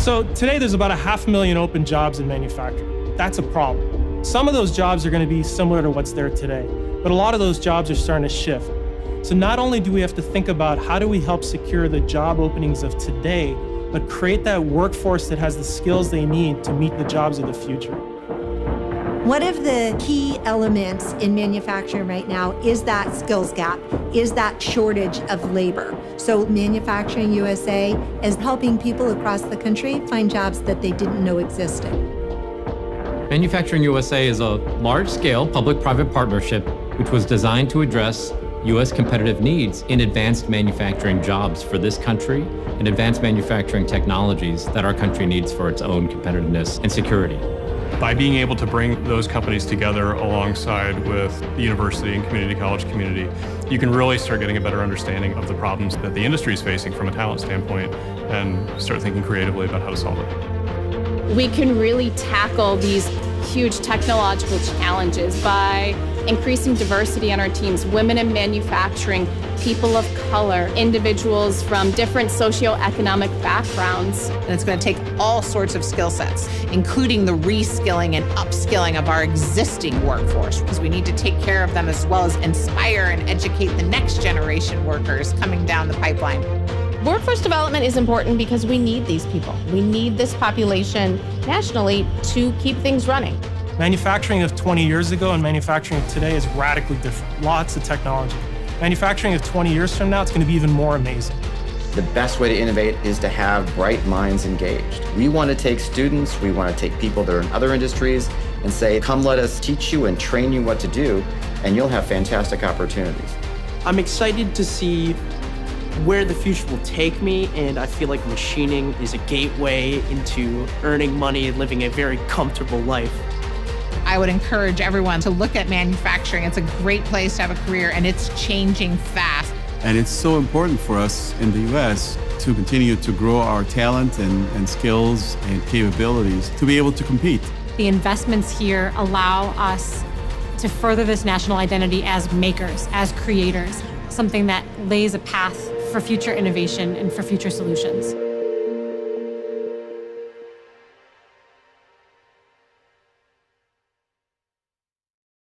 So today there's about 500,000 open jobs in manufacturing. That's a problem. Some of those jobs are going to be similar to what's there today, but a lot of those jobs are starting to shift. So not only do we have to think about how do we help secure the job openings of today, but create that workforce that has the skills they need to meet the jobs of the future. One of the key elements in manufacturing right now is that skills gap, is that shortage of labor. So Manufacturing USA is helping people across the country find jobs that they didn't know existed. Manufacturing USA is a large-scale public-private partnership which was designed to address U.S. competitive needs in advanced manufacturing jobs for this country and advanced manufacturing technologies that our country needs for its own competitiveness and security. By being able to bring those companies together alongside with the university and community college community, you can really start getting a better understanding of the problems that the industry is facing from a talent standpoint and start thinking creatively about how to solve it. We can really tackle these huge technological challenges by increasing diversity on our teams, women in manufacturing, people of color, individuals from different socioeconomic backgrounds. And it's going to take all sorts of skill sets, including the reskilling and upskilling of our existing workforce, because we need to take care of them as well as inspire and educate the next generation workers coming down the pipeline. Workforce development is important because we need these people. We need this population nationally to keep things running. Manufacturing of 20 years ago and manufacturing of today is radically different. Lots of technology. Manufacturing of 20 years from now, it's going to be even more amazing. The best way to innovate is to have bright minds engaged. We want to take students, we want to take people that are in other industries and say, come let us teach you and train you what to do, and you'll have fantastic opportunities. I'm excited to see where the future will take me, and I feel like machining is a gateway into earning money and living a very comfortable life. I would encourage everyone to look at manufacturing. It's a great place to have a career, and it's changing fast. And it's so important for us in the U.S. to continue to grow our talent and skills and capabilities to be able to compete. The investments here allow us to further this national identity as makers, as creators, something that lays a path for future innovation and for future solutions.